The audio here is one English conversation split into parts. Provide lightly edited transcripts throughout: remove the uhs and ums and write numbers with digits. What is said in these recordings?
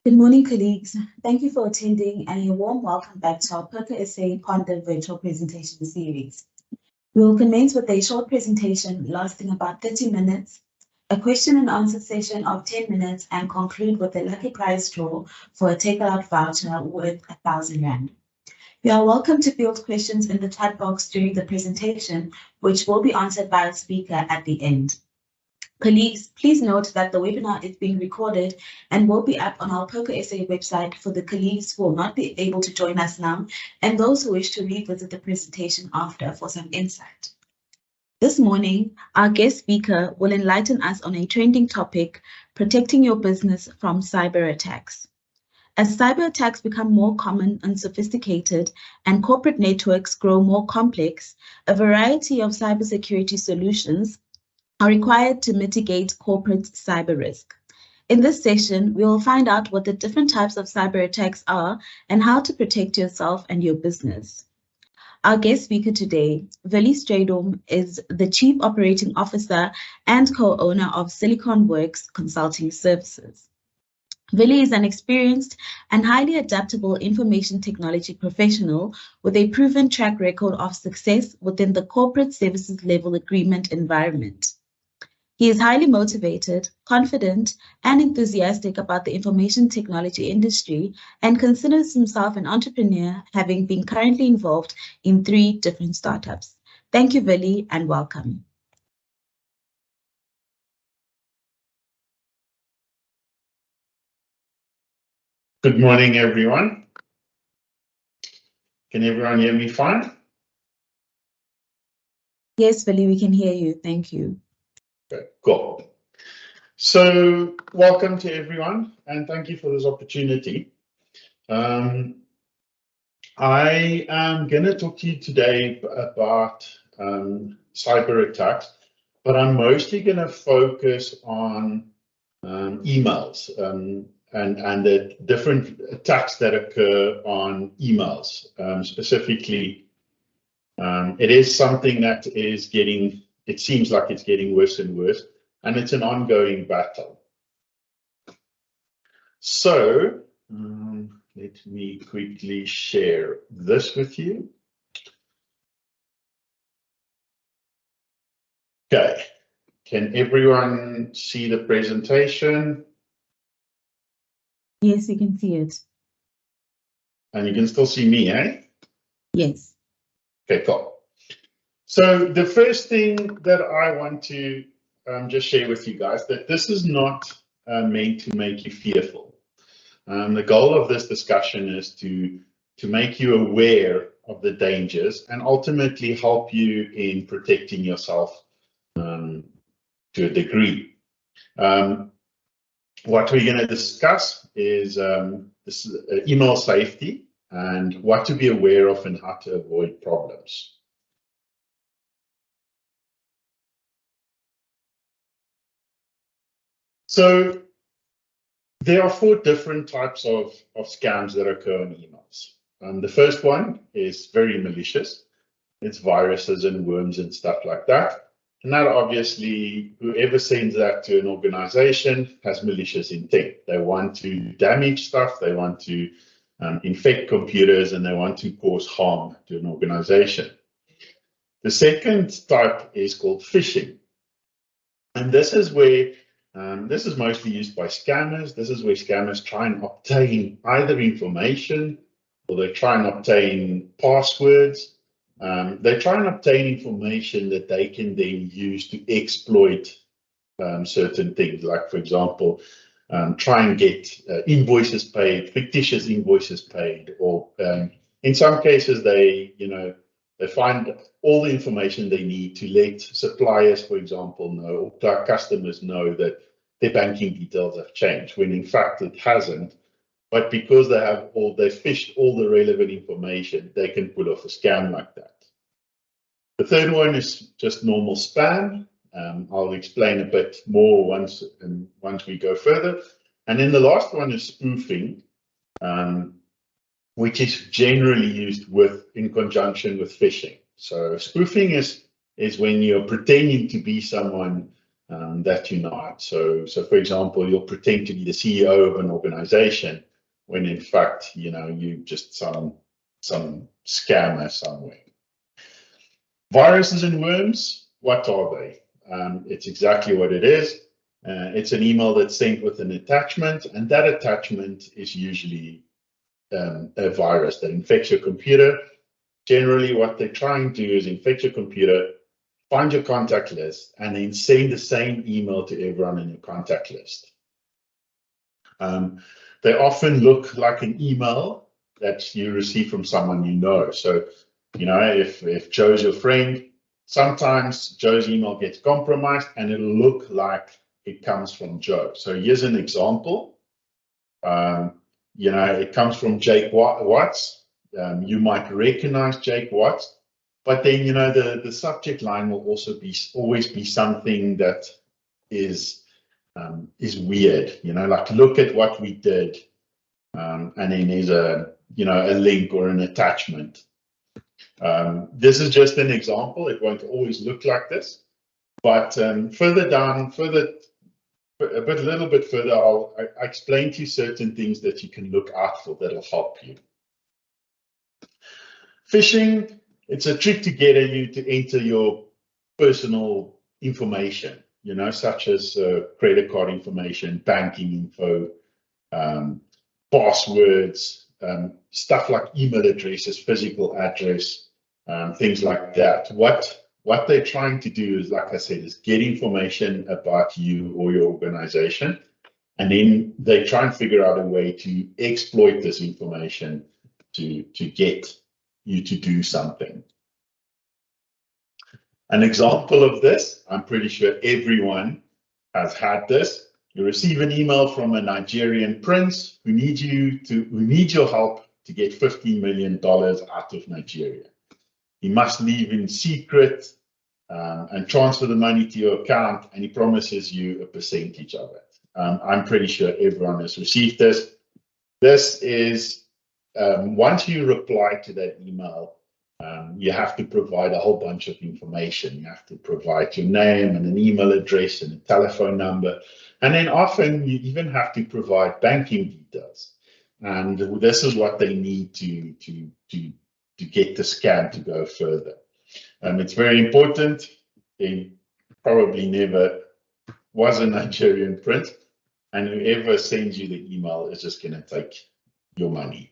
Good morning, colleagues. Thank you for attending and a warm welcome back to our PURCO SA Ponder virtual presentation series. We will commence with a short presentation lasting about 30 minutes, a question and answer session of 10 minutes, and conclude with a lucky prize draw for a takeout voucher worth R1,000. You are welcome to field questions in the chat box during the presentation, which will be answered by a speaker at the end. Colleagues, please note that the webinar is being recorded and will be up on our PURCO SA website for the colleagues who will not be able to join us now and those who wish to revisit the presentation after for some insight. This morning, our guest speaker will enlighten us on a trending topic, protecting your business from cyber attacks. As cyber attacks become more common and sophisticated and corporate networks grow more complex, a variety of cybersecurity solutions are required to mitigate corporate cyber risk. In this session, we will find out what the different types of cyber attacks are and how to protect yourself and your business. Our guest speaker today, Willie Strydom, is the Chief Operating Officer and co-owner of Silicon Works Consulting Services. Willie is an experienced and highly adaptable information technology professional with a proven track record of success within the corporate services level agreement environment. He is highly motivated, confident, and enthusiastic about the information technology industry and considers himself an entrepreneur, having been currently involved in 3 different startups. Thank you, Willie, and welcome. Good morning, everyone. Can everyone hear me fine? Yes, Willie, we can hear you. Thank you. Okay, cool. So welcome to everyone, and thank you for this opportunity. I am going to talk to you today about cyber attacks, but I'm mostly going to focus on emails and the different attacks that occur on emails. Specifically, it is something that is getting, it seems like it's getting worse and worse, and it's an ongoing battle. So let me quickly share this with you. Okay, can everyone see the presentation? Yes, you can see it. And you can still see me, eh? Yes. Okay, cool. So the first thing that I want to just share with you guys, that this is not meant to make you fearful. The goal of this discussion is to make you aware of the dangers and ultimately help you in protecting yourself to a degree. What we're going to discuss is email safety and what to be aware of and how to avoid problems. So there are 4 different types of scams that occur on emails. The first one is very malicious. It's viruses and worms and stuff like that. And that obviously, whoever sends that to an organization has malicious intent. They want to damage stuff, they want to infect computers, and they want to cause harm to an organization. The second type is called phishing. And this is where this is mostly used by scammers. This is where scammers try and obtain either information or they try and obtain passwords. They try and obtain information that they can then use to exploit certain things, like, for example, try and get invoices paid, fictitious invoices paid, or in some cases they find all the information they need to let suppliers, for example, know, or our customers know that their banking details have changed, when in fact it hasn't. But because they fished all the relevant information, they can pull off a scam like that. The third one is just normal spam. I'll explain a bit more once we go further. And then the last one is spoofing, which is generally used in conjunction with phishing. So spoofing is when you're pretending to be someone that you're not. So for example, you'll pretend to be the CEO of an organization when in fact, you just some scammer somewhere. Viruses and worms, what are they? It's exactly what it is. It's an email that's sent with an attachment, and that attachment is usually a virus that infects your computer. Generally, what they're trying to do is infect your computer, find your contact list, and then send the same email to everyone in your contact list. They often look like an email that you receive from someone you know. So, if Joe's your friend, sometimes Joe's email gets compromised and it'll look like it comes from Joe. So here's an example. It comes from Jake Watts. You might recognize Jake Watts, but then, the subject line will also always be something that is weird, like, look at what we did. And then there's a link or an attachment. This is just an example. It won't always look like this, but further down, a little bit further, I'll explain to you certain things that you can look out for that'll help you. Phishing, it's a trick to get you to enter your personal information, such as credit card information, banking info, passwords, stuff like email addresses, physical address, things like that. What they're trying to do is, like I said, is get information about you or your organization, and then they try and figure out a way to exploit this information to get you to do something. An example of this, I'm pretty sure everyone has had this. You receive an email from a Nigerian prince who needs your help to get $15 million out of Nigeria. He must leave in secret and transfer the money to your account, and he promises you a percentage of it. I'm pretty sure everyone has received this. This is, once you reply to that email, you have to provide a whole bunch of information. You have to provide your name and an email address and a telephone number. And then often you even have to provide banking details. And this is what they need to get the scam to go further. It's very important. There probably never was a Nigerian prince, and whoever sends you the email is just going to take your money.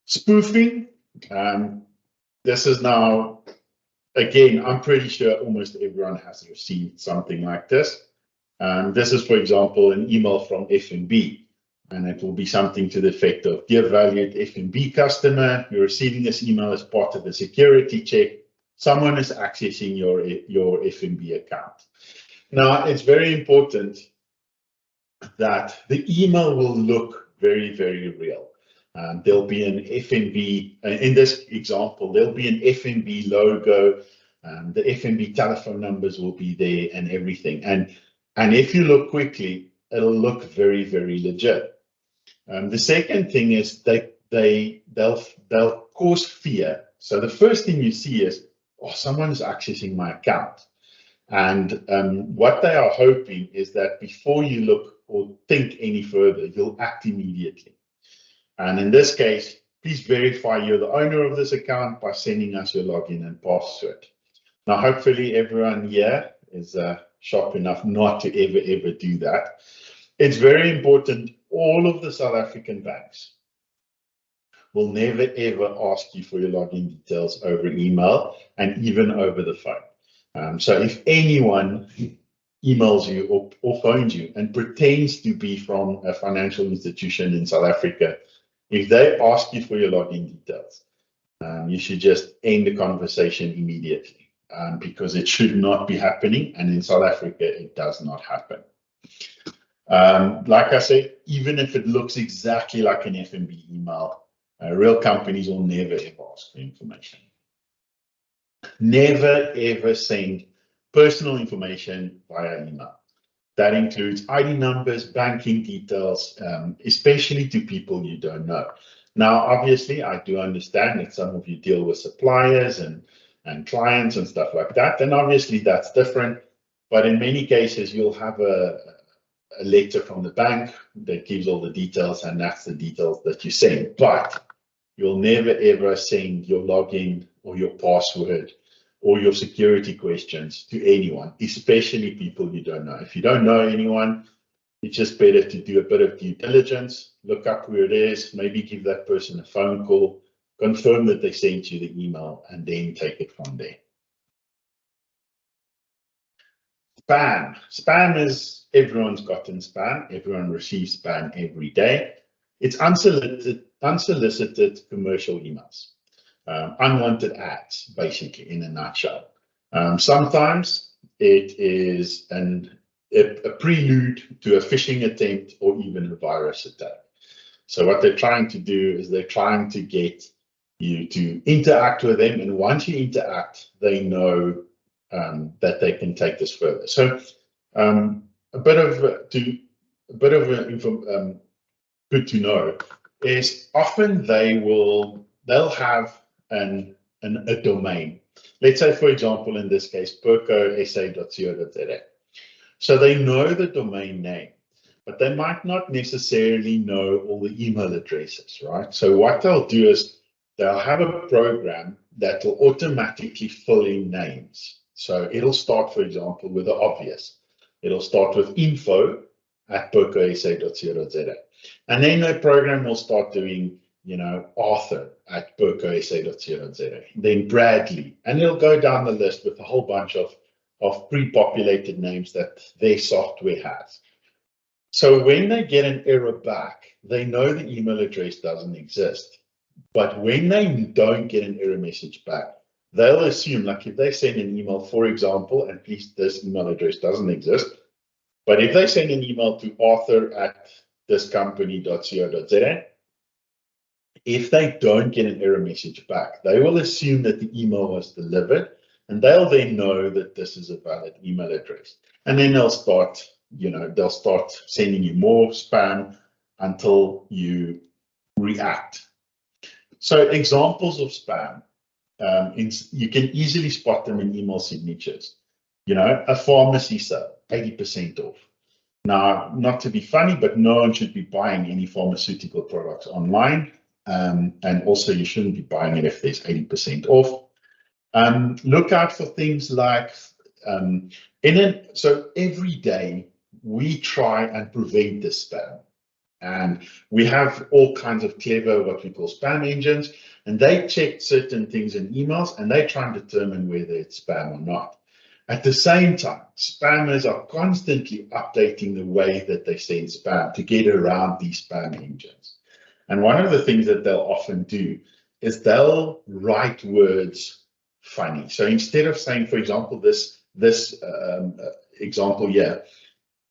Spoofing. This is now, again, I'm pretty sure almost everyone has received something like this. This is, for example, an email from FNB. And it will be something to the effect of, dear valued FNB customer, you're receiving this email as part of a security check. Someone is accessing your FNB account. Now, it's very important that the email will look very, very real. There'll be an FNB, in this example, there'll be an FNB logo. The FNB telephone numbers will be there and everything. And if you look quickly, it'll look very, very legit. The second thing is they'll cause fear. So the first thing you see is, oh, someone is accessing my account. And what they are hoping is that before you look or think any further, you'll act immediately. And in this case, please verify you're the owner of this account by sending us your login and password. Now, hopefully everyone here is sharp enough not to ever do that. It's very important. All of the South African banks will never ever ask you for your login details over email and even over the phone. So if anyone emails you or phones you and pretends to be from a financial institution in South Africa, if they ask you for your login details, you should just end the conversation immediately, because it should not be happening. And in South Africa, it does not happen. Like I said, even if it looks exactly like an FNB email, real companies will never ever ask for information. Never ever send personal information via email. That includes ID numbers, banking details, especially to people you don't know. Now, obviously, I do understand that some of you deal with suppliers and and clients and stuff like that, then obviously that's different. But in many cases, you'll have a letter from the bank that gives all the details, and that's the details that you send. But you'll never ever send your login or your password or your security questions to anyone, especially people you don't know. If you don't know anyone, it's just better to do a bit of due diligence, look up who it is, maybe give that person a phone call, confirm that they sent you the email, and then take it from there. Spam. Spam is, everyone's gotten spam. Everyone receives spam every day. It's unsolicited commercial emails, unwanted ads, basically, in a nutshell. Sometimes it is a prelude to a phishing attempt or even a virus attack. So what they're trying to do is they're trying to get you to interact with them, and once you interact, they know that they can take this further. So good to know is often they'll have a domain. Let's say, for example, in this case, PURCO.sa.co.za. So they know the domain name, but they might not necessarily know all the email addresses, right? So what they'll do is they'll have a program that will automatically fill in names. So it'll start, for example, with the obvious. It'll start with info@PURCOSA.co.za. And then the program will start doing, Arthur@PURCOSA.co.za, then Bradley, and it'll go down the list with a whole bunch of pre-populated names that their software has. So when they get an error back, they know the email address doesn't exist. But when they don't get an error message back, they'll assume, like if they send an email, for example, and please, this email address doesn't exist, but if they send an email to arthur@thiscompany.co.za, if they don't get an error message back, they will assume that the email was delivered, and they'll then know that this is a valid email address. And then they'll start sending you more spam until you react. So examples of spam, you can easily spot them in email signatures. A pharmacy sale, 80% off. Now, not to be funny, but no one should be buying any pharmaceutical products online. And also you shouldn't be buying it if there's 80% off. Look out for things like, so every day we try and prevent this spam. And we have all kinds of clever, what we call spam engines, and they check certain things in emails and they try and determine whether it's spam or not. At the same time, spammers are constantly updating the way that they send spam to get around these spam engines. And one of the things that they'll often do is they'll write words funny. So instead of saying, for example, this example here,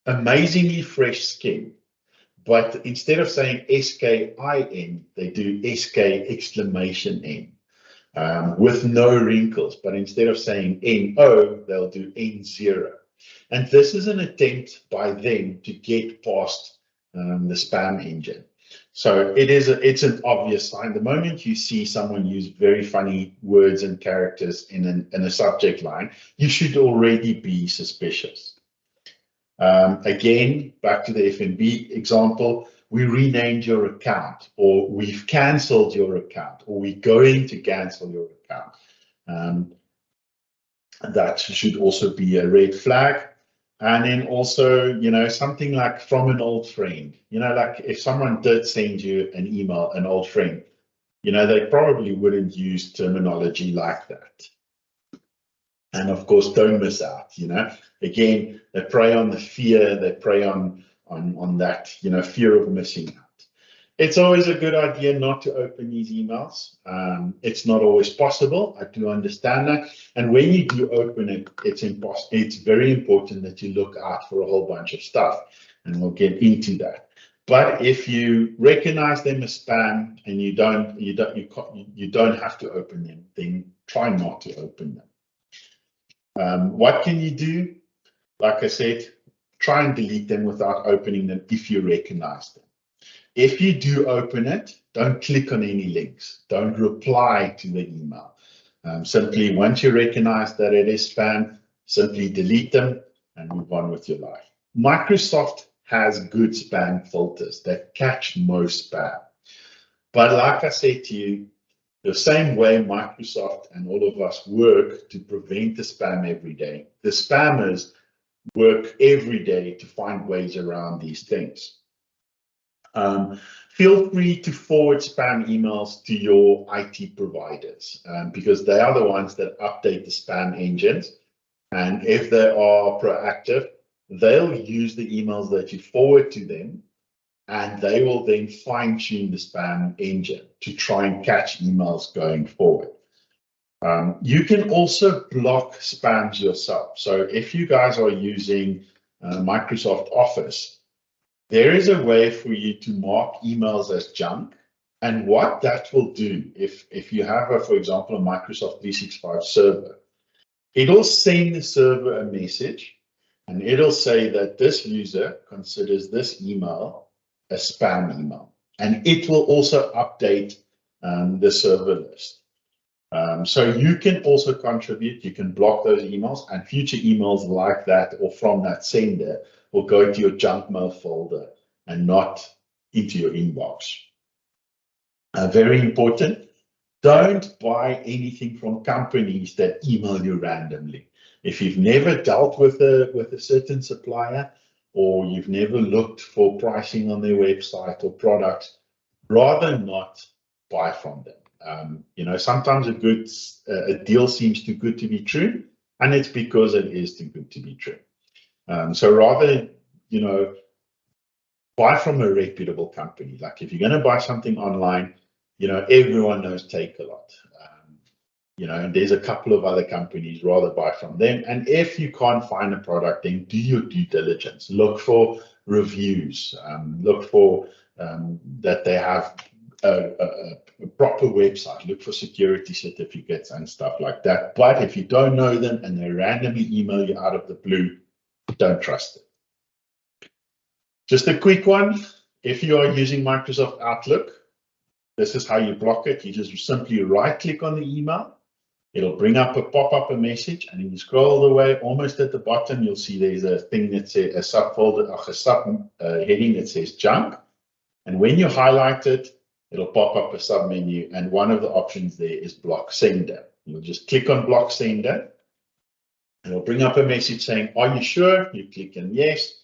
amazingly fresh skin. But instead of saying SKIN, they do SK!N with no wrinkles. But instead of saying NO, they'll do N0. And this is an attempt by them to get past the spam engine. So it's an obvious sign. The moment you see someone use very funny words and characters in a subject line, you should already be suspicious. Again, back to the FNB example, we renamed your account, or we've cancelled your account, or we're going to cancel your account. That should also be a red flag. And then also, something like from an old friend, like if someone did send you an email, an old friend, they probably wouldn't use terminology like that. And of course, don't miss out, Again, they prey on the fear, they prey on that, fear of missing out. It's always a good idea not to open these emails. It's not always possible. I do understand that. And when you do open it, it's very important that you look out for a whole bunch of stuff, and we'll get into that. But if you recognize them as spam and you don't have to open them, then try not to open them. What can you do? Like I said, try and delete them without opening them if you recognize them. If you do open it, don't click on any links. Don't reply to the email. Simply, once you recognize that it is spam, simply delete them and move on with your life. Microsoft has good spam filters that catch most spam. But like I said to you, the same way Microsoft and all of us work to prevent the spam every day, the spammers work every day to find ways around these things. Feel free to forward spam emails to your IT providers because they are the ones that update the spam engines. And if they are proactive, they'll use the emails that you forward to them, and they will then fine-tune the spam engine to try and catch emails going forward. You can also block spams yourself. So if you guys are using Microsoft Office, there is a way for you to mark emails as junk. And what that will do, if you have, for example, a Microsoft 365 server, it'll send the server a message, and it'll say that this user considers this email a spam email. And it will also update the server list. So you can also contribute, you can block those emails, and future emails like that or from that sender will go into your junk mail folder and not into your inbox. Very important, don't buy anything from companies that email you randomly. If you've never dealt with a certain supplier, or you've never looked for pricing on their website or products, rather not buy from them. You know, sometimes a deal seems too good to be true, and it's because it is too good to be true. So rather, you know, buy from a reputable company. Like if you're going to buy something online, you know, everyone knows Takealot. You know, and there's a couple of other companies, rather buy from them. And if you can't find a product, then do your due diligence. Look for reviews. Look for that they have a proper website. Look for security certificates and stuff like that. But if you don't know them and they randomly email you out of the blue, don't trust it. Just a quick one. If you are using Microsoft Outlook, this is how you block it. You just simply right-click on the email. It'll bring up a pop-up a message, and if you scroll all the way, almost at the bottom, you'll see there's a thing that says a subfolder, a sub heading that says junk. And when you highlight it, it'll pop up a sub-menu, and one of the options there is block sender. You'll just click on block sender. It'll bring up a message saying, "Are you sure?" You click on yes,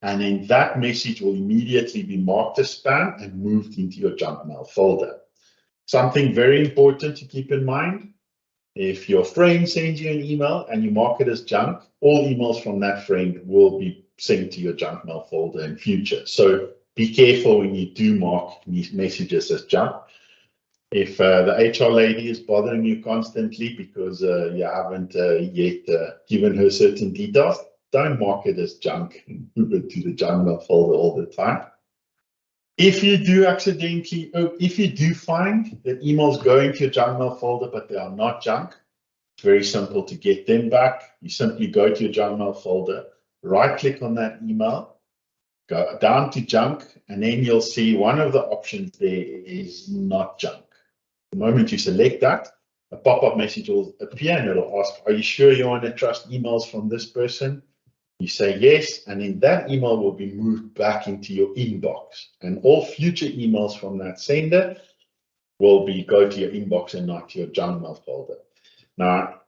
and then that message will immediately be marked as spam and moved into your junk mail folder. Something very important to keep in mind. If your friend sends you an email and you mark it as junk, all emails from that friend will be sent to your junk mail folder in future. So be careful when you do mark these messages as junk. If the HR lady is bothering you constantly because you haven't yet given her certain details, don't mark it as junk and move it to the junk mail folder all the time. If you do accidentally, if you do find that emails go into your junk mail folder, but they are not junk, it's very simple to get them back. You simply go to your junk mail folder, right click on that email, go down to junk, and then you'll see one of the options there is not junk. The moment you select that, a pop-up message will appear and it'll ask, "Are you sure you want to trust emails from this person?" You say yes, and then that email will be moved back into your inbox, and all future emails from that sender will go to your inbox and not to your junk mail folder. Now,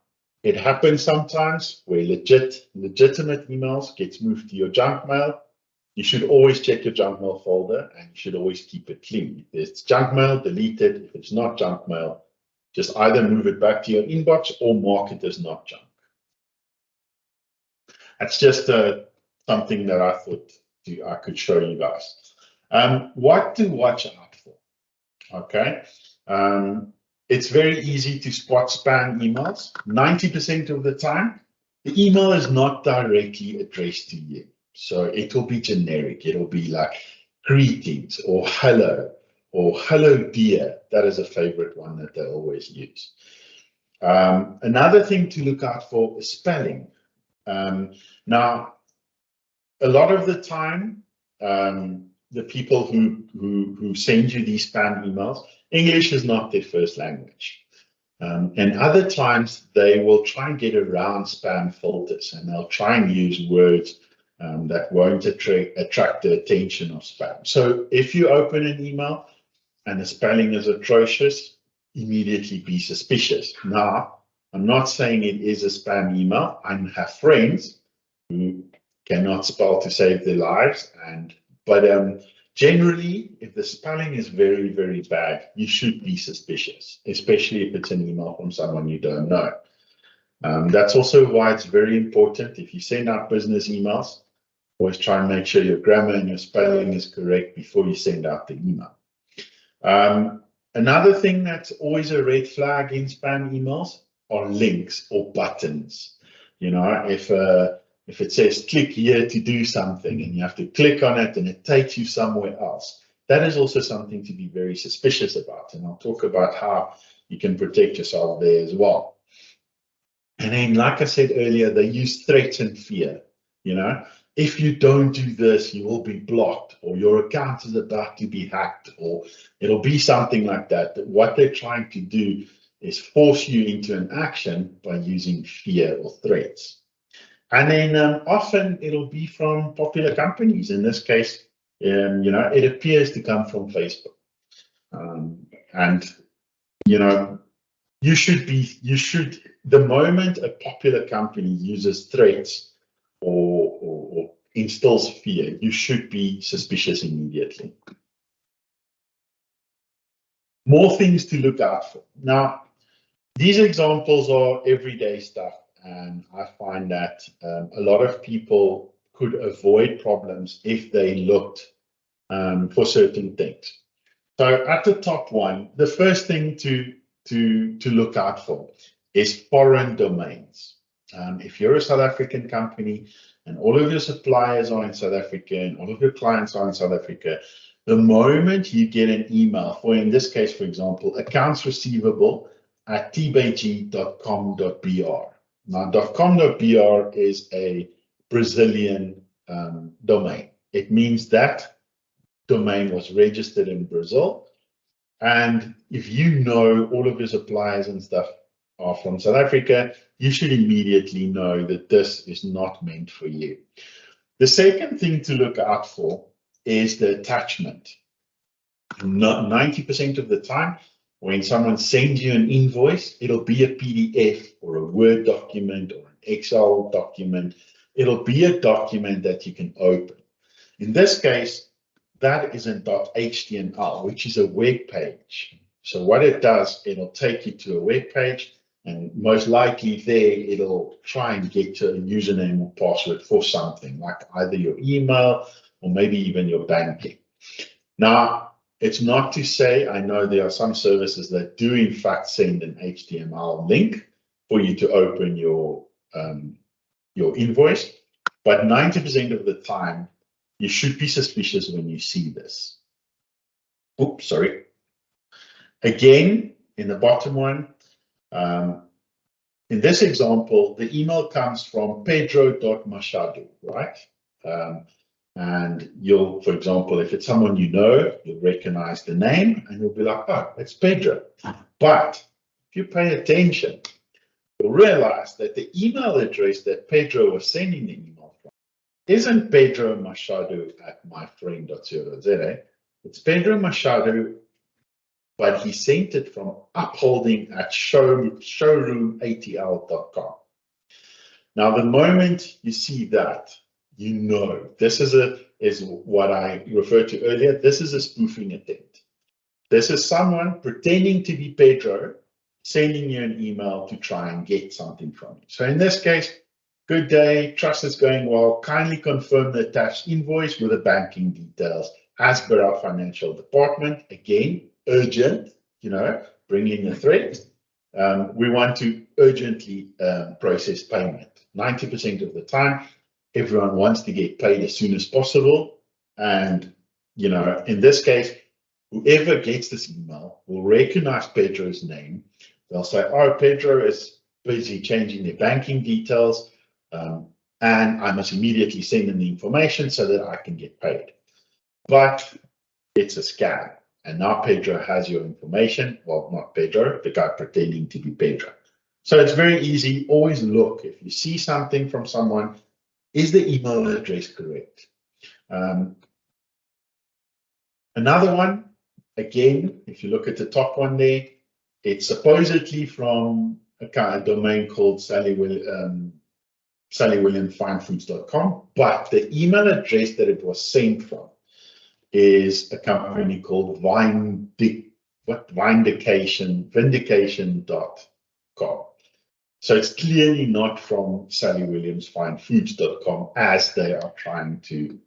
it happens sometimes where legitimate emails gets moved to your junk mail. You should always check your junk mail folder, and you should always keep it clean. If it's junk mail, delete it. If it's not junk mail, just either move it back to your inbox or mark it as not junk. That's just something that I thought I could show you guys. What to watch out for, okay? It's very easy to spot spam emails. 90% of the time, the email is not directly addressed to you. So it will be generic. It'll be like greetings or hello dear. That is a favorite one that they always use. Another thing to look out for is spelling. Now, a lot of the time, the people who send you these spam emails, English is not their first language. And other times they will try and get around spam filters, and they'll try and use words that won't attract the attention of spam. So if you open an email and the spelling is atrocious, immediately be suspicious. Now, I'm not saying it is a spam email. I have friends who cannot spell to save their lives, but generally, if the spelling is very, very bad, you should be suspicious, especially if it's an email from someone you don't know. That's also why it's very important, if you send out business emails, always try and make sure your grammar and your spelling is correct before you send out the email. Another thing that's always a red flag in spam emails are links or buttons. You know, if it says click here to do something and you have to click on it and it takes you somewhere else, that is also something to be very suspicious about. And I'll talk about how you can protect yourself there as well. And then, like I said earlier, they use threats and fear. You know, if you don't do this, you will be blocked, or your account is about to be hacked, or it'll be something like that. What they're trying to do is force you into an action by using fear or threats. And then often it'll be from popular companies. In this case, you know, it appears to come from Facebook. And, you know, the moment a popular company uses threats or instills fear, you should be suspicious immediately. More things to look out for. Now, these examples are everyday stuff, and I find that a lot of people could avoid problems if they looked for certain things. So at the top one, the first thing to look out for is foreign domains. If you're a South African company and all of your suppliers are in South Africa and all of your clients are in South Africa, the moment you get an email, for in this case, for example, accounts receivable at tbg.com.br. Now, .com.br is a Brazilian domain. It means that domain was registered in Brazil. And if you know all of your suppliers and stuff are from South Africa, you should immediately know that this is not meant for you. The second thing to look out for is the attachment. 90% of the time, when someone sends you an invoice, it'll be a PDF or a Word document or an Excel document. It'll be a document that you can open. In this case, that is in .html, which is a web page. So what it does, it'll take you to a web page, and most likely there, it'll try and get to a username or password for something, like either your email or maybe even your banking. Now, it's not to say, I know there are some services that do in fact send an HTML link for you to open your invoice, but 90% of the time, you should be suspicious when you see this. Oops, sorry. Again, in the bottom one, in this example, the email comes from pedro.machado, right? And you'll, for example, if it's someone you know, you'll recognize the name and you'll be like, oh, it's Pedro. But if you pay attention, you'll realize that the email address that Pedro was sending the email from isn't Pedro Machado at myfriend.co.za. It's Pedro Machado, but he sent it from upholding at showroomatl.com. Now, the moment you see that, you know this is what I referred to earlier. This is a spoofing attempt. This is someone pretending to be Pedro, sending you an email to try and get something from you. So in this case, good day, trust is going well. Kindly confirm the attached invoice with the banking details as per our financial department. Again, urgent, you know, bring in the threat. We want to urgently process payment. 90% of the time, everyone wants to get paid as soon as possible. And, you know, in this case, whoever gets this email will recognize Pedro's name. They'll say, oh, Pedro is busy changing their banking details, and I must immediately send them the information so that I can get paid. But it's a scam. And now Pedro has your information. Well, not Pedro, the guy pretending to be Pedro. So it's very easy. Always look. If you see something from someone, is the email address correct? Another one, again, if you look at the top one there, it's supposedly from a domain called SallyWilliamFineFoods.com, but the email address that it was sent from is a company called Vindication.com. So it's clearly not from SallyWilliamsFineFoods.com as they are trying to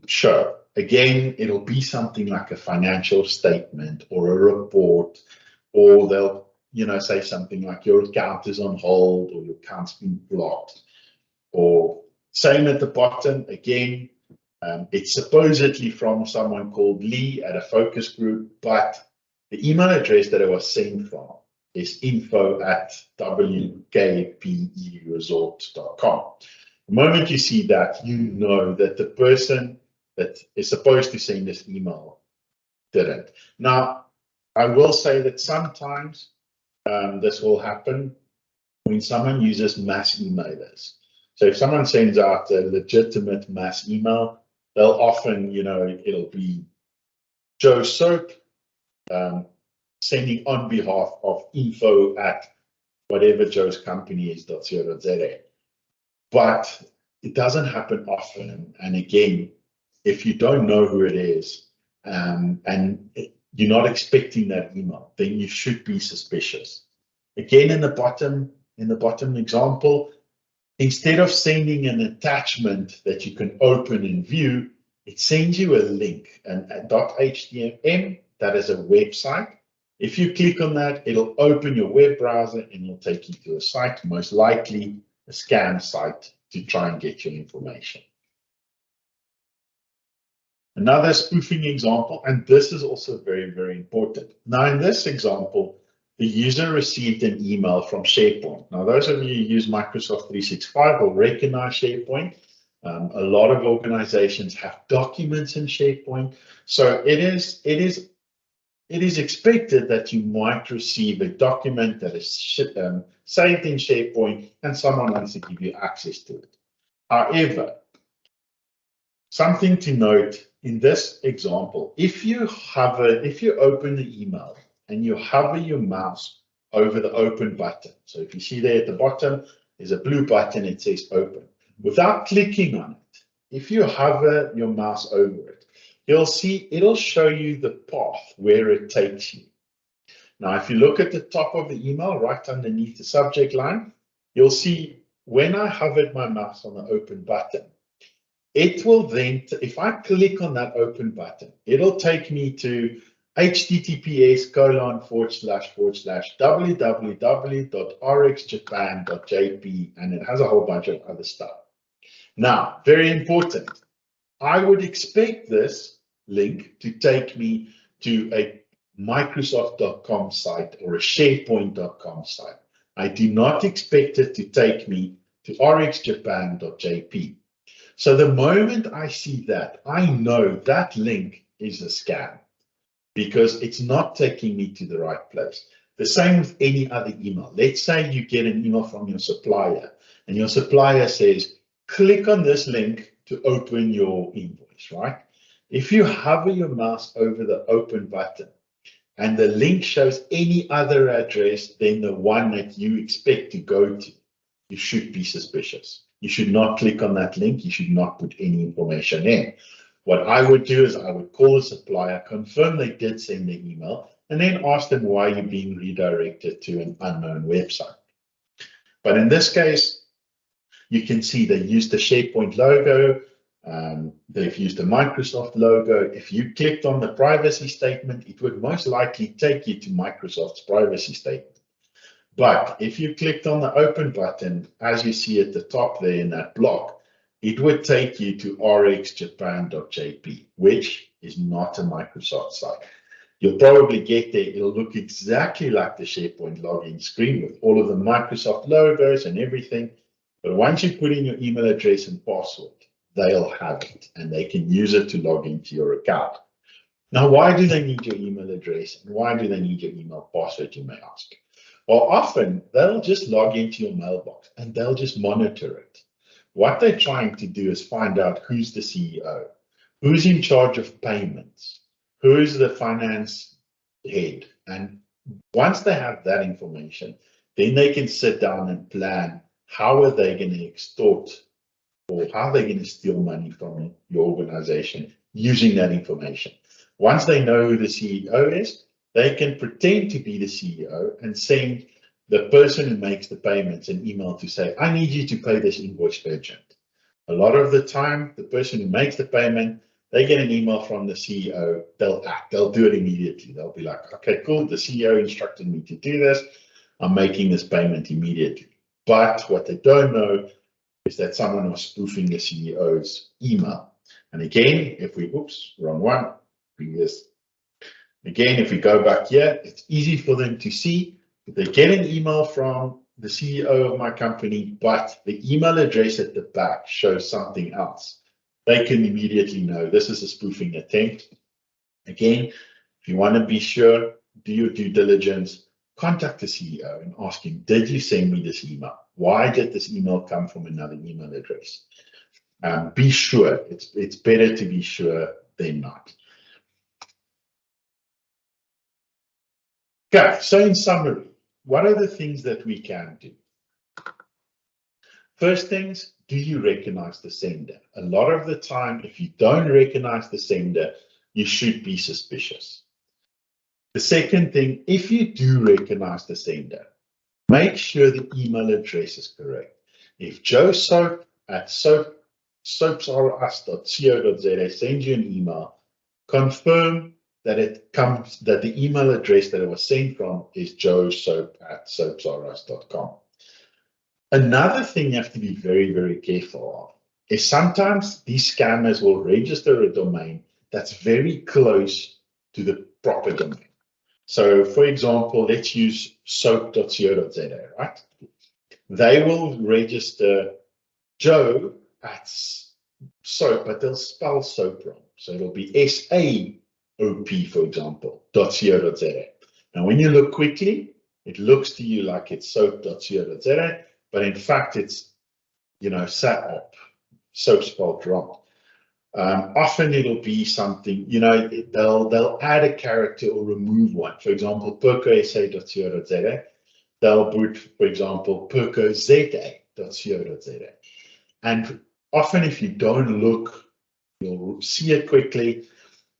show. Again, it'll be something like a financial statement or a report, or they'll say something like your account is on hold or your account's been blocked. Or same at the bottom, again, it's supposedly from someone called Lee at a focus group, but the email address that it was sent from is info@wkperesort.com. The moment you see that, you know that the person that is supposed to send this email didn't. Now, I will say that sometimes this will happen when someone uses mass emailers. So if someone sends out a legitimate mass email, they'll often, it'll be Joe Soap sending on behalf of info@whatever Joe's company is, .co.za. But it doesn't happen often. And again, if you don't know who it is and you're not expecting that email, then you should be suspicious. Again, in the bottom example, instead of sending an attachment that you can open and view, it sends you a link, a .html, that is a website. If you click on that, it'll open your web browser and it'll take you to a site, most likely a scam site, to try and get your information. Another spoofing example, and this is also very, very important. Now, in this example, the user received an email from SharePoint. Now, those of you who use Microsoft 365 will recognize SharePoint. A lot of organizations have documents in SharePoint. So it is expected that you might receive a document that is saved in SharePoint and someone wants to give you access to it. However, something to note in this example, if you open the email and you hover your mouse over the open button, so if you see there at the bottom, there's a blue button, it says open. Without clicking on it, if you hover your mouse over it, you'll see it'll show you the path where it takes you. Now, if you look at the top of the email, right underneath the subject line, you'll see when I hovered my mouse on the open button, it will then, if I click on that open button, it'll take me to https://www.rxjapan.jp, and it has a whole bunch of other stuff. Now, very important, I would expect this link to take me to a Microsoft.com site or a SharePoint.com site. I do not expect it to take me to rxjapan.jp. So the moment I see that, I know that link is a scam because it's not taking me to the right place. The same with any other email. Let's say you get an email from your supplier and your supplier says, click on this link to open your invoice, right? If you hover your mouse over the open button and the link shows any other address than the one that you expect to go to, you should be suspicious. You should not click on that link. You should not put any information in. What I would do is I would call the supplier, confirm they did send the email, and then ask them why you're being redirected to an unknown website. But in this case, you can see they used the SharePoint logo. They've used the Microsoft logo. If you clicked on the privacy statement, it would most likely take you to Microsoft's privacy statement. But if you clicked on the open button, as you see at the top there in that block, it would take you to rxjapan.jp, which is not a Microsoft site. You'll probably get there. It'll look exactly like the SharePoint login screen with all of the Microsoft logos and everything. But once you put in your email address and password, they'll have it and they can use it to log into your account. Now, why do they need your email address and why do they need your email password, you may ask? Well, often they'll just log into your mailbox and they'll just monitor it. What they're trying to do is find out who's the CEO, who's in charge of payments, who's the finance head. And once they have that information, then they can sit down and plan how are they going to extort or how they're going to steal money from your organization using that information. Once they know who the CEO is, they can pretend to be the CEO and send the person who makes the payments an email to say, I need you to pay this invoice urgent. A lot of the time, the person who makes the payment, they get an email from the CEO, they'll act, they'll do it immediately. They'll be like, okay, cool, the CEO instructed me to do this. I'm making this payment immediately. But what they don't know is that someone was spoofing the CEO's email. And again, if we, oops, wrong one, bring this. Again, if we go back here, it's easy for them to see. If they get an email from the CEO of my company, but the email address at the back shows something else, they can immediately know this is a spoofing attempt. Again, if you want to be sure, do your due diligence, contact the CEO and ask him, did you send me this email? Why did this email come from another email address? Be sure. It's better to be sure than not. Okay, so in summary, what are the things that we can do? First things, do you recognize the sender? A lot of the time, if you don't recognize the sender, you should be suspicious. The second thing, if you do recognize the sender, make sure the email address is correct. If Joe Soap at soapsareus.co.za sends you an email, confirm that the email address that it was sent from is joesoap@soapsareus.com. Another thing you have to be very, very careful of is sometimes these scammers will register a domain that's very close to the proper domain. So, for example, let's use soap.co.za, right? They will register Joe at soap, but they'll spell soap wrong. So it'll be SAOP, for example, .co.za. Now, when you look quickly, it looks to you like it's soap.co.za, but in fact, it's, SAOP, soap spelled wrong. Often it'll be something, they'll add a character or remove one. For example, PURCO SA.co.za, they'll put, for example, PURCO ZA.co.za. And often if you don't look, you'll see it quickly,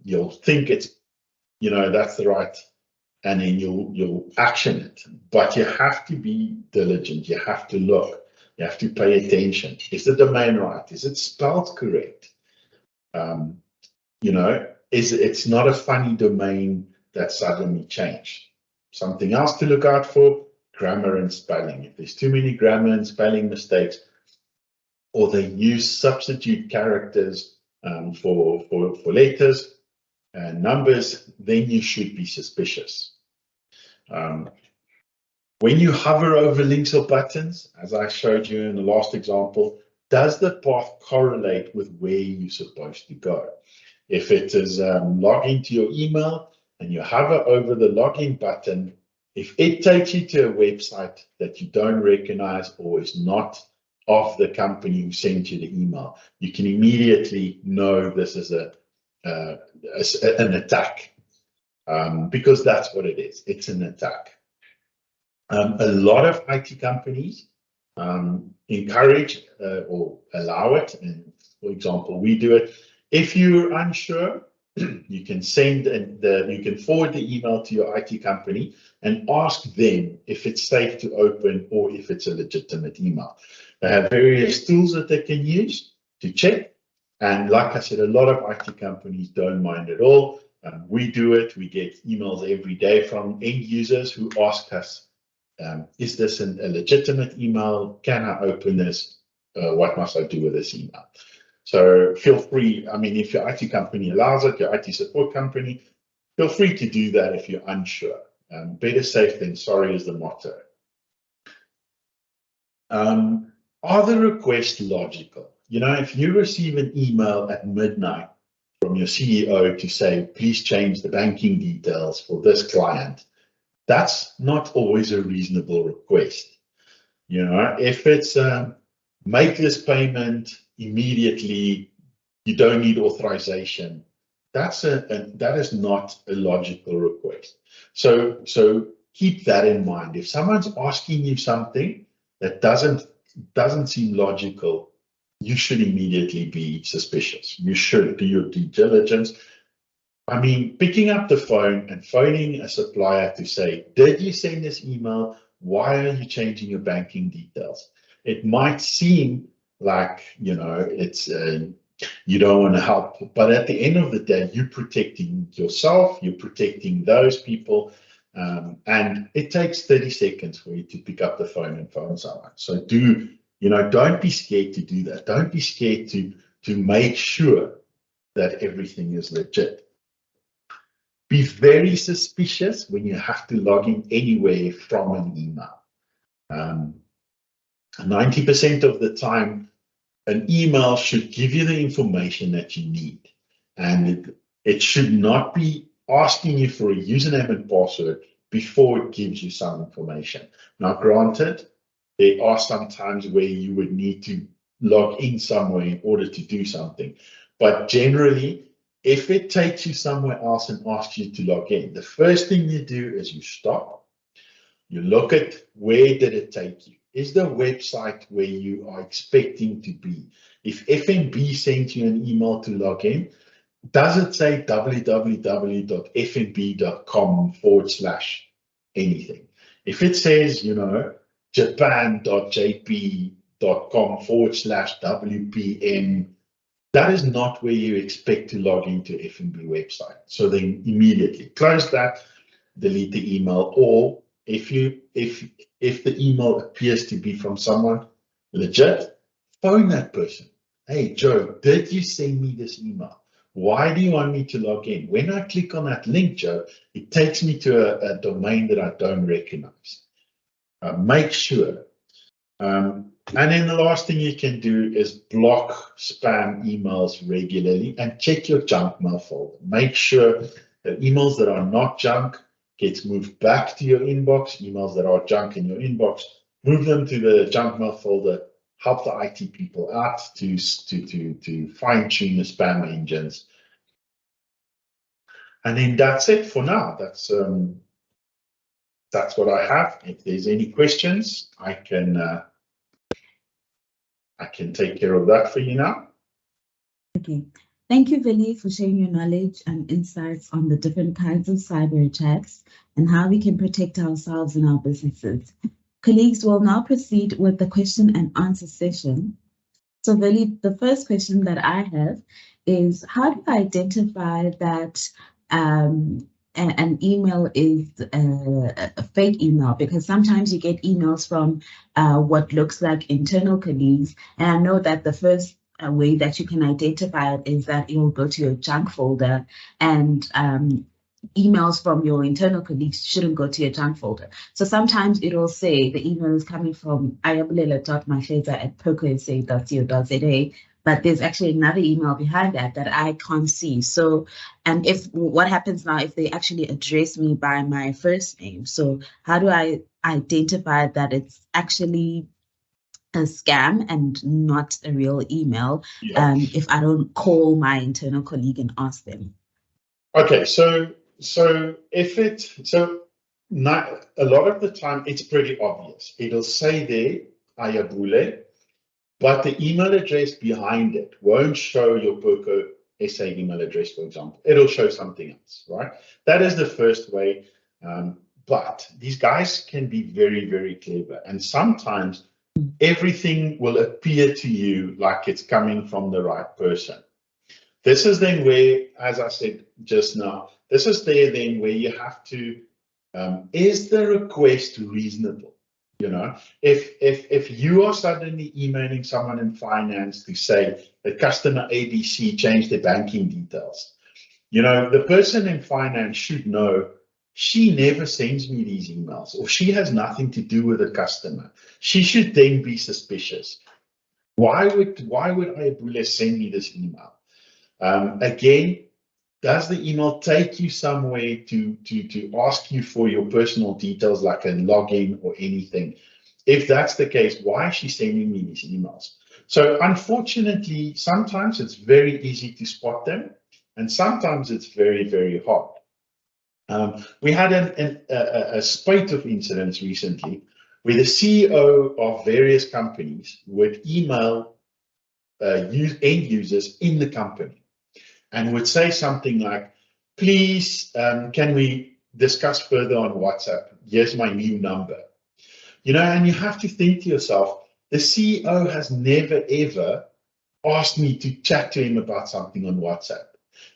you'll think it's, that's the right, and then you'll action it. But you have to be diligent, you have to look, you have to pay attention. Is the domain right? Is it spelled correct? It's not a funny domain that suddenly changed. Something else to look out for, grammar and spelling. If there's too many grammar and spelling mistakes, or they use substitute characters for letters and numbers, then you should be suspicious. When you hover over links or buttons, as I showed you in the last example, does the path correlate with where you're supposed to go? If it is log into your email and you hover over the login button, if it takes you to a website that you don't recognize or is not of the company who sent you the email, you can immediately know this is an attack, because that's what it is. It's an attack. A lot of IT companies encourage or allow it. And for example, we do it. If you're unsure, you can you can forward the email to your IT company and ask them if it's safe to open or if it's a legitimate email. They have various tools that they can use to check. And like I said, a lot of IT companies don't mind at all. We do it. We get emails every day from end users who ask us, is this a legitimate email? Can I open this? What must I do with this email? So feel free. I mean, if your IT company allows it, your IT support company, feel free to do that if you're unsure. Better safe than sorry is the motto. Are the requests logical? If you receive an email at midnight from your CEO to say, please change the banking details for this client, that's not always a reasonable request. You know, if it's make this payment immediately, you don't need authorization, that is not a logical request. So keep that in mind. If someone's asking you something that doesn't seem logical, you should immediately be suspicious. You should do your due diligence. I mean, picking up the phone and phoning a supplier to say, did you send this email? Why are you changing your banking details? It might seem like, you know, it's you don't want to help, but at the end of the day, you're protecting yourself, you're protecting those people, and it takes 30 seconds for you to pick up the phone and phone someone. So don't be scared to do that. Don't be scared to make sure that everything is legit. Be very suspicious when you have to log in anywhere from an email. 90% of the time, an email should give you the information that you need, and it should not be asking you for a username and password before it gives you some information. Now, granted, there are some times where you would need to log in somewhere in order to do something, but generally, if it takes you somewhere else and asks you to log in, the first thing you do is you stop, you look at where did it take you. Is the website where you are expecting to be? If FNB sent you an email to log in, does it say www.fnb.com/anything? If it says, japan.jp.com/WPM, that is not where you expect to log into FNB website. So then immediately close that, delete the email, or if the email appears to be from someone legit, phone that person. Hey, Joe, did you send me this email? Why do you want me to log in? When I click on that link, Joe, it takes me to a domain that I don't recognize. Make sure. And then the last thing you can do is block spam emails regularly and check your junk mail folder. Make sure that emails that are not junk gets moved back to your inbox. Emails that are junk in your inbox, move them to the junk mail folder. Help the IT people out to fine-tune the spam engines. And then that's it for now. That's what I have. If there's any questions, I can take care of that for you now. Okay. Thank you, Vili, for sharing your knowledge and insights on the different kinds of cyber attacks and how we can protect ourselves and our businesses. Colleagues will now proceed with the question and answer session. So, Vili, the first question that I have is, how do I identify that an email is a fake email? Because sometimes you get emails from what looks like internal colleagues, and I know that the first way that you can identify it is that it will go to your junk folder, and emails from your internal colleagues shouldn't go to your junk folder. So sometimes it will say the email is coming from ayabulela.masheza@PURCO SA.co.za, but there's actually another email behind that I can't see. So, and what happens now if they actually address me by my first name? So how do I identify that it's actually a scam and not a real email, if I don't call my internal colleague and ask them? Okay, so not a lot of the time it's pretty obvious. It'll say there Ayabule, but the email address behind it won't show your PURCO SA email address, for example. It'll show something else, right? That is the first way. But these guys can be very, very clever, and sometimes everything will appear to you like it's coming from the right person. This is then where, as I said just now, this is then where you have to, is the request reasonable? If you are suddenly emailing someone in finance to say that customer ABC changed their banking details, the person in finance should know she never sends me these emails, or she has nothing to do with the customer. She should then be suspicious. Why would Ayabule send me this email? Again, does the email take you somewhere to ask you for your personal details, like a login or anything? If that's the case, why is she sending me these emails? So unfortunately, sometimes it's very easy to spot them, and sometimes it's very, very hard. We had a spate of incidents recently where the CEO of various companies would email end users in the company and would say something like, please, can we discuss further on WhatsApp? Here's my new number. You know, and you have to think to yourself, the CEO has never, ever asked me to chat to him about something on WhatsApp.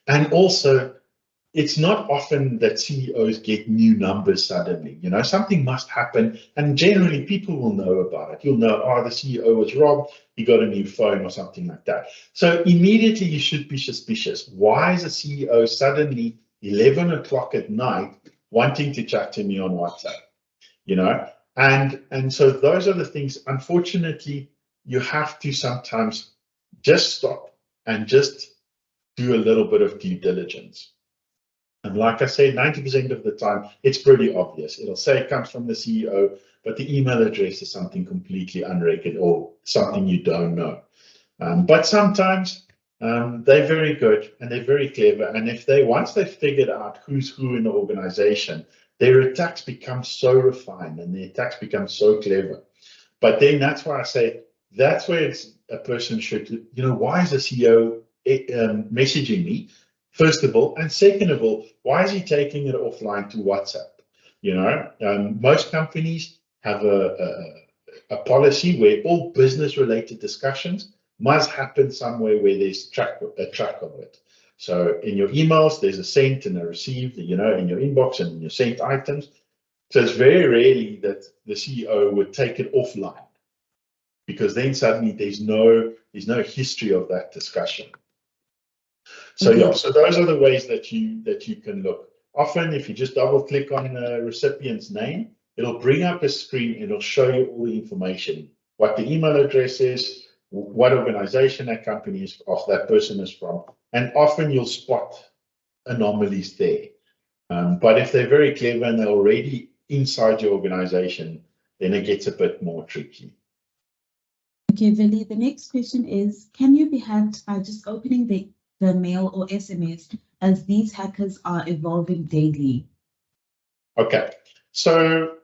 And also, it's not often that CEOs get new numbers suddenly. You know, something must happen, and generally people will know about it. You'll know, oh, the CEO was robbed, he got a new phone or something like that. So immediately you should be suspicious. Why is a CEO suddenly 11 o'clock at night wanting to chat to me on WhatsApp? You know, and so those are the things, unfortunately, you have to sometimes just stop and just do a little bit of due diligence. And like I said, 90% of the time, it's pretty obvious. It'll say it comes from the CEO, but the email address is something completely unrecorded or something you don't know. But sometimes they're very good and they're very clever. And if once they've figured out who's who in the organization, their attacks become so refined and the attacks become so clever. But then that's why I say that's where a person should, you know, why is the CEO messaging me? First of all, and second of all, why is he taking it offline to WhatsApp? You know, most companies have a policy where all business-related discussions must happen somewhere where there's a track of it. So in your emails, there's a sent and a received, you know, in your inbox and in your sent items. So it's very rarely that the CEO would take it offline, because then suddenly there's no history of that discussion. So yeah, so those are the ways that you can look. Often, if you just double click on the recipient's name, it'll bring up a screen and it'll show you all the information, what the email address is, what organization that company is of that person is from, and often you'll spot anomalies there. But if they're very clever and they're already inside your organization, then it gets a bit more tricky. Okay, Vili, the next question is, can you be hacked by just opening the mail or SMS, as these hackers are evolving daily? Okay, so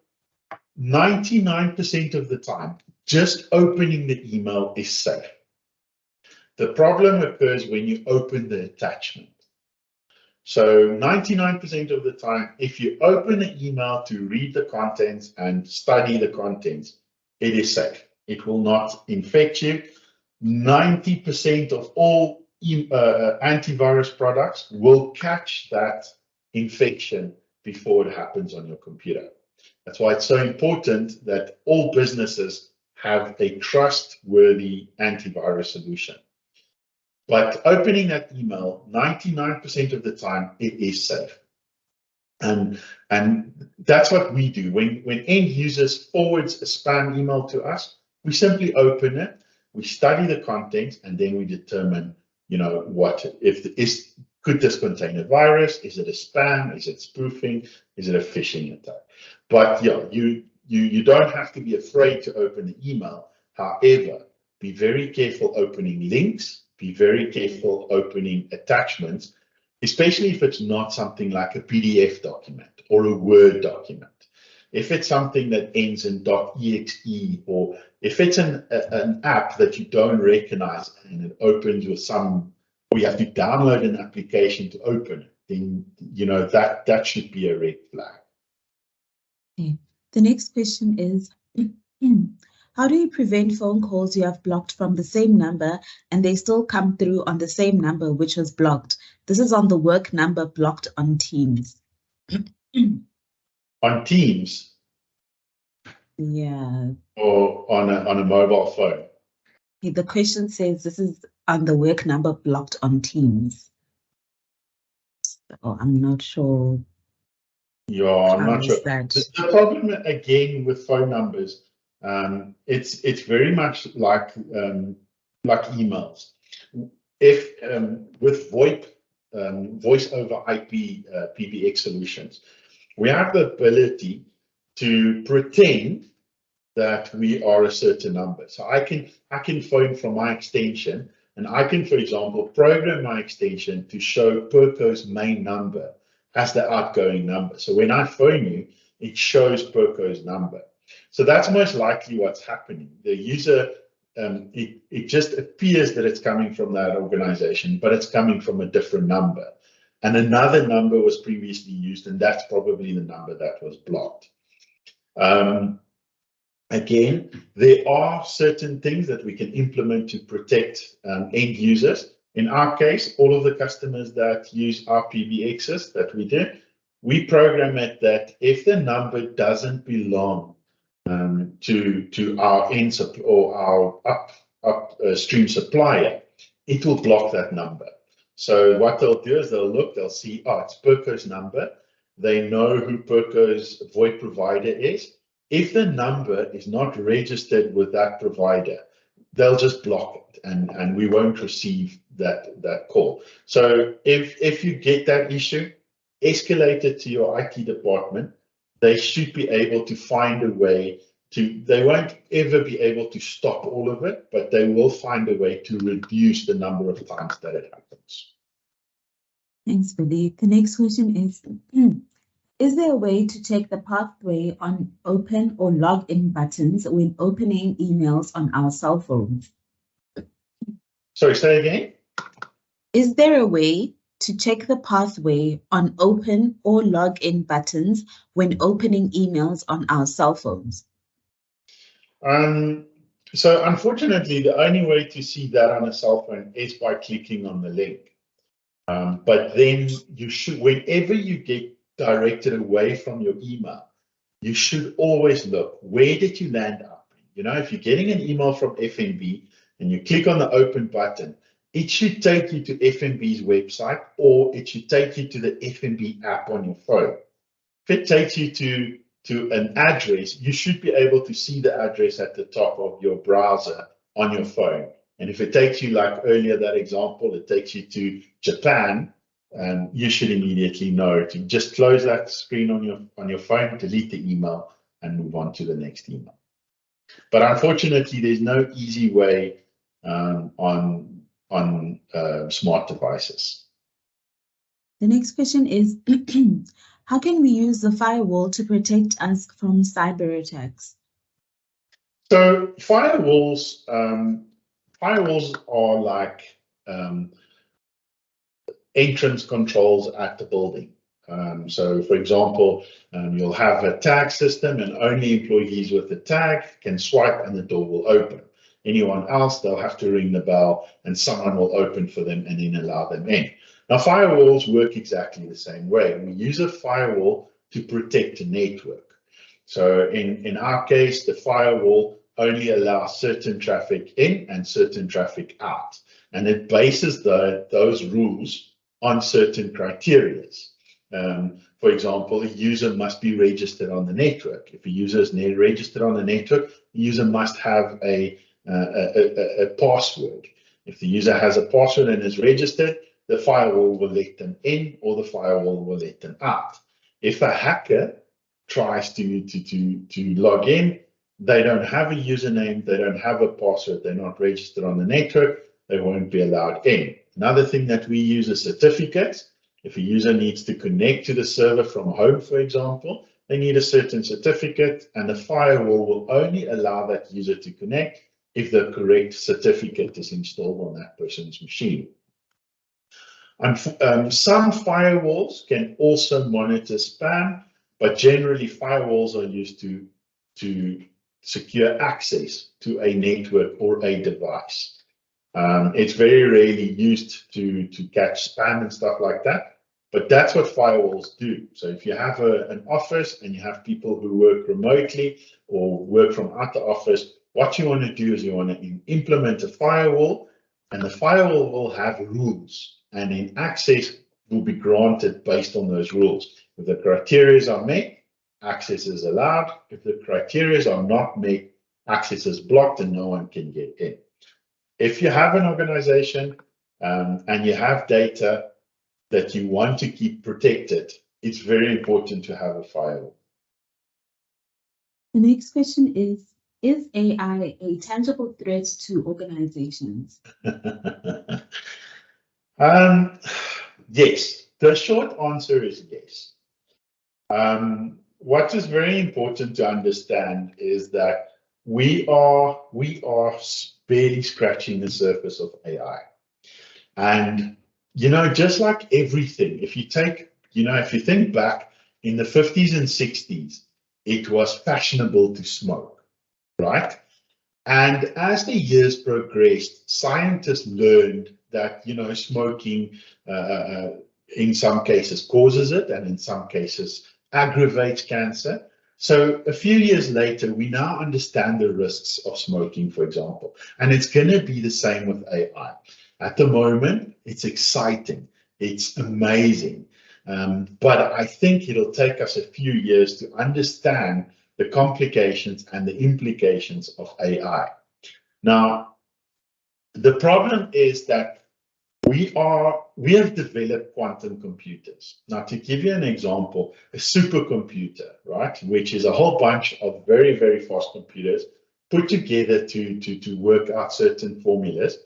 99% of the time, just opening the email is safe. The problem occurs when you open the attachment. So 99% of the time, if you open the email to read the contents and study the contents, it is safe. It will not infect you. 90% of all antivirus products will catch that infection before it happens on your computer. That's why it's so important that all businesses have a trustworthy antivirus solution. But opening that email, 99% of the time, it is safe. And that's what we do. When end users forwards a spam email to us, we simply open it, we study the content, and then we determine, you know, could this contain a virus? Is it a spam? Is it spoofing? Is it a phishing attack? But yeah, you don't have to be afraid to open the email. However, be very careful opening links, be very careful opening attachments, especially if it's not something like a PDF document or a Word document. If it's something that ends in .exe, or if it's an app that you don't recognize and it opens with or you have to download an application to open it, then you know that should be a red flag. Okay. The next question is, how do you prevent phone calls you have blocked from the same number and they still come through on the same number which was blocked? This is on the work number blocked on Teams. On Teams? Yeah. Or on a mobile phone? The question says this is on the work number blocked on Teams. So I'm not sure. Yeah, I'm not sure. The problem again with phone numbers, it's very much like emails. if with VoIP, voice over IP PBX solutions, we have the ability to pretend that we are a certain number. So I can phone from my extension, and I can, for example, program my extension to show PURCO's main number as the outgoing number. So when I phone you, it shows PURCO's number. So that's most likely what's happening. The user, it just appears that it's coming from that organization, but it's coming from a different number. And another number was previously used, and that's probably the number that was blocked. Again, there are certain things that we can implement to protect end users. In our case, all of the customers that use our PBXs that we do, we program it that if the number doesn't belong to our end or our upstream supplier, it will block that number. So what they'll do is they'll see, oh, it's PURCO's number. They know who PURCO's VoIP provider is. If the number is not registered with that provider, they'll just block it, and we won't receive that call. So if you get that issue, escalate it to your IT department. They should be able to find a way to, they won't ever be able to stop all of it, but they will find a way to reduce the number of times that it happens. Thanks, Billy. The next question is there a way to check the pathway on open or login buttons when opening emails on our cell phones? Sorry, say again? Is there a way to check the pathway on open or login buttons when opening emails on our cell phones? So unfortunately, the only way to see that on a cell phone is by clicking on the link. But then you should, whenever you get directed away from your email, you should always look, where did you land up? You know, if you're getting an email from FNB and you click on the open button, it should take you to FNB's website, or it should take you to the FNB app on your phone. If it takes you to an address, you should be able to see the address at the top of your browser on your phone. And if it takes you, like earlier that example, it takes you to Japan, you should immediately know to just close that screen on your phone, delete the email, and move on to the next email. But unfortunately, there's no easy way on smart devices. The next question is, how can we use the firewall to protect us from cyber attacks? So firewalls are like entrance controls at the building. So for example, you'll have a tag system, and only employees with the tag can swipe and the door will open. Anyone else, they'll have to ring the bell and someone will open for them and then allow them in. Now, firewalls work exactly the same way. We use a firewall to protect a network. So in our case, the firewall only allows certain traffic in and certain traffic out. And it bases those rules on certain criteria. For example, a user must be registered on the network. If a user is registered on the network, the user must have a password. If the user has a password and is registered, the firewall will let them in, or the firewall will let them out. If a hacker tries to log in, they don't have a username, they don't have a password, they're not registered on the network, they won't be allowed in. Another thing that we use is certificates. If a user needs to connect to the server from home, for example, they need a certain certificate, and the firewall will only allow that user to connect if the correct certificate is installed on that person's machine. And some firewalls can also monitor spam, but generally firewalls are used to secure access to a network or a device. It's very rarely used to catch spam and stuff like that, but that's what firewalls do. So if you have an office and you have people who work remotely or work from out the office, what you want to do is you want to implement a firewall, and the firewall will have rules, and then access will be granted based on those rules. If the criteria are met, access is allowed. If the criteria are not met, access is blocked and no one can get in. If you have an organization and you have data that you want to keep protected, it's very important to have a firewall. The next question is AI a tangible threat to organizations? Yes, the short answer is yes. What is very important to understand is that we are barely scratching the surface of AI. And, just like everything, if you think back in the 50s and 60s, it was fashionable to smoke, right? And as the years progressed, scientists learned that, smoking in some cases causes it, and in some cases aggravates cancer. So a few years later, we now understand the risks of smoking, for example, and it's going to be the same with AI. At the moment, it's exciting, it's amazing, but I think it'll take us a few years to understand the complications and the implications of AI. Now, the problem is that we have developed quantum computers. Now, to give you an example, a supercomputer, right, which is a whole bunch of very, very fast computers put together to work out certain formulas,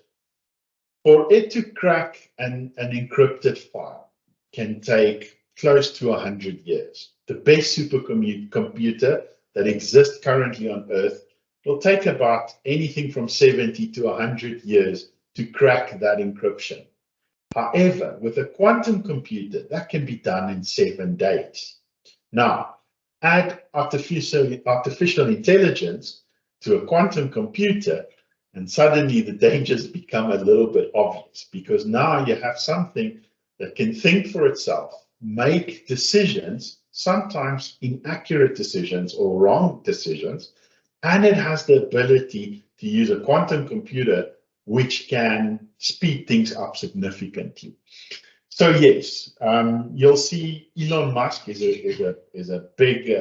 for it to crack an encrypted file can take close to 100 years. The best supercomputer that exists currently on Earth will take about anything from 70 to 100 years to crack that encryption. However, with a quantum computer, that can be done in 7 days. Now, add artificial intelligence to a quantum computer, and suddenly the dangers become a little bit obvious, because now you have something that can think for itself, make decisions, sometimes inaccurate decisions or wrong decisions, and it has the ability to use a quantum computer which can speed things up significantly. So yes, you'll see Elon Musk is a big,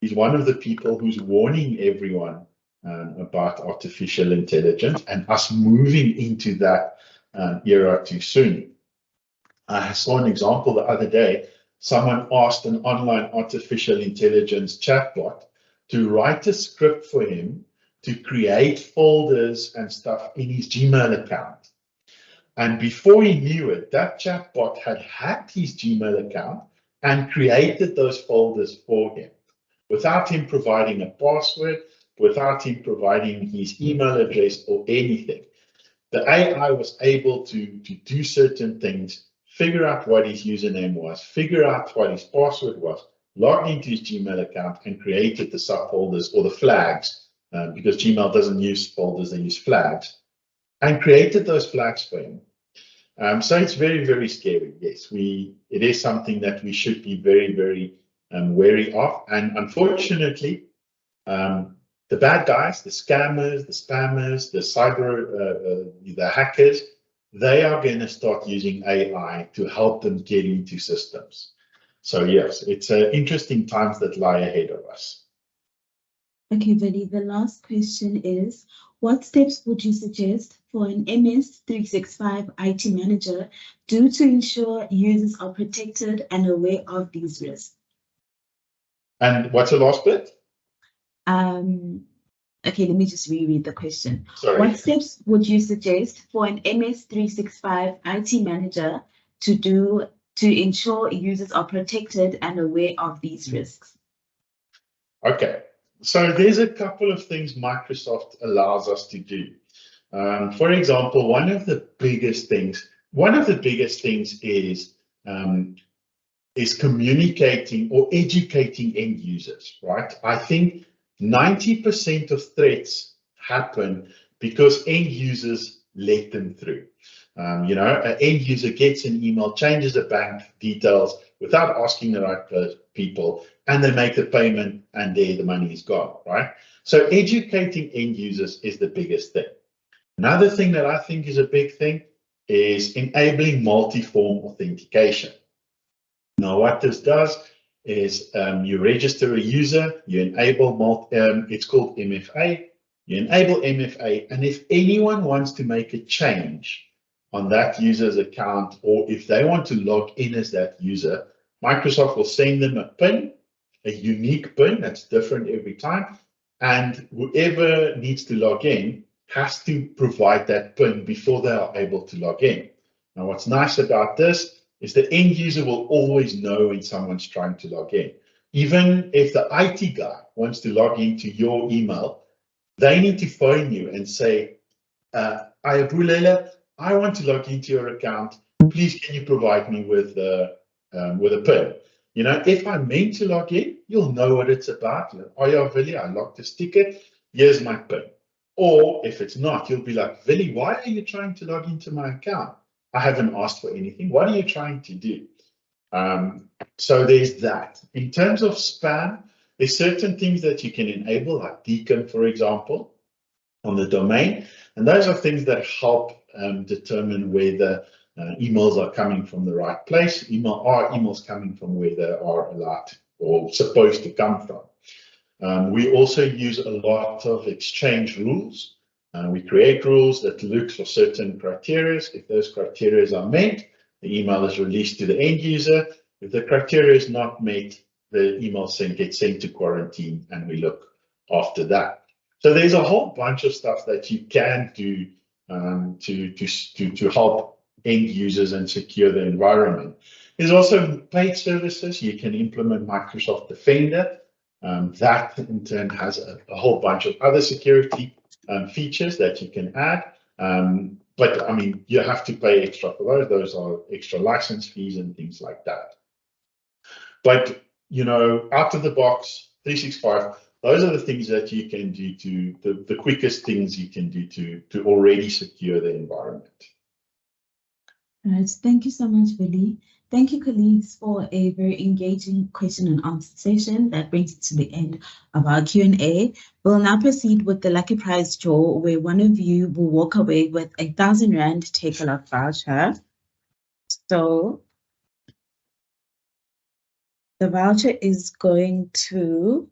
he's one of the people who's warning everyone about artificial intelligence and us moving into that era too soon. I saw an example the other day. Someone asked an online artificial intelligence chatbot to write a script for him to create folders and stuff in his Gmail account. And before he knew it, that chatbot had hacked his Gmail account and created those folders for him without him providing a password, without him providing his email address or anything. The AI was able to do certain things, figure out what his username was, figure out what his password was, log into his Gmail account, and created the subfolders or the flags, because Gmail doesn't use folders, they use flags, and created those flags for him. So it's very, very scary. Yes, it is something that we should be very, very wary of. And unfortunately, the bad guys, the scammers, the spammers, the hackers, they are going to start using AI to help them get into systems. So yes, it's interesting times that lie ahead of us. Okay, Veli, the last question is, what steps would you suggest for an MS365 IT manager do to ensure users are protected and aware of these risks? And what's the last bit? Okay, let me just reread the question. Sorry. What steps would you suggest for an MS365 IT manager to do to ensure users are protected and aware of these risks? Okay, so there's a couple of things Microsoft allows us to do. For example, one of the biggest things is communicating or educating end users, right? I think 90% of threats happen because end users let them through. An end user gets an email, changes the bank details without asking the right people, and they make the payment, and there the money is gone, right? So educating end users is the biggest thing. Another thing that I think is a big thing is enabling multi-form authentication. Now, what this does is you register a user, you enable, it's called MFA, you enable MFA, and if anyone wants to make a change on that user's account, or if they want to log in as that user, Microsoft will send them a PIN, a unique PIN that's different every time. And whoever needs to log in has to provide that PIN before they are able to log in. Now, what's nice about this is the end user will always know when someone's trying to log in. Even if the IT guy wants to log into your email, they need to phone you and say, Ayabulela, I want to log into your account. Please, can you provide me with a PIN? You know, if I'm meant to log in, you'll know what it's about. Vili, I logged this ticket. Here's my PIN. Or if it's not, you'll be like, Vili, why are you trying to log into my account? I haven't asked for anything. What are you trying to do? So there's that. In terms of spam, there's certain things that you can enable, like DKIM, for example, on the domain. And those are things that help determine whether emails are coming from the right place. Emails coming from where they are allowed or supposed to come from. We also use a lot of exchange rules. We create rules that look for certain criteria. If those criteria are met, the email is released to the end user. If the criteria is not met, the email gets sent to quarantine, and we look after that. So there's a whole bunch of stuff that you can do to help end users and secure the environment. There's also paid services. You can implement Microsoft Defender. That in turn has a whole bunch of other security features that you can add. But I mean, you have to pay extra for those. Those are extra license fees and things like that. But, you know, out of the box, 365, those are the things that you can do the quickest things you can do to already secure the environment. All right, thank you so much, Vili. Thank you, colleagues, for a very engaging question and answer session. That brings it to the end of our Q&A. We'll now proceed with the lucky prize draw, where one of you will walk away with a 1,000 Rand Take-A-Lot voucher. So the voucher is going to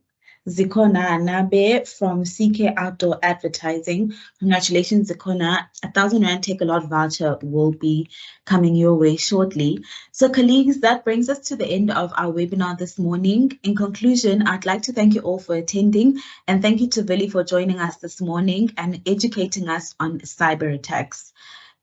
Zikona Nabe from CK Outdoor Advertising. Congratulations, Zikona. 1,000 Rand Take-A-Lot voucher will be coming your way shortly. So colleagues, that brings us to the end of our webinar this morning. In conclusion, I'd like to thank you all for attending, and thank you to Vili for joining us this morning and educating us on cyber attacks.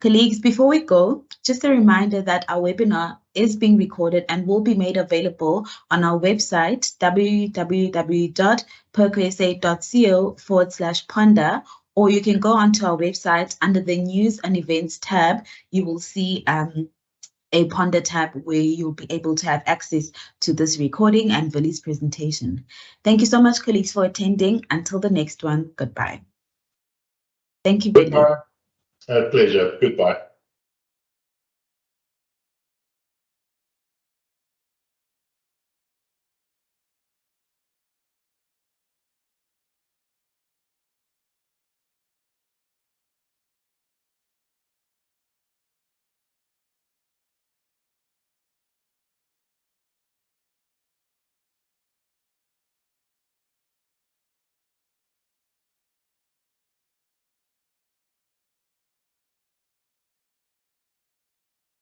Colleagues, before we go, just a reminder that our webinar is being recorded and will be made available on our website, www.purcosa.co/ponder, or you can go onto our website under the News and Events tab. You will see a Ponder tab where you'll be able to have access to this recording and Vili's presentation. Thank you so much, colleagues, for attending. Until the next one, goodbye. Thank you, Vili. Goodbye. A pleasure. Goodbye.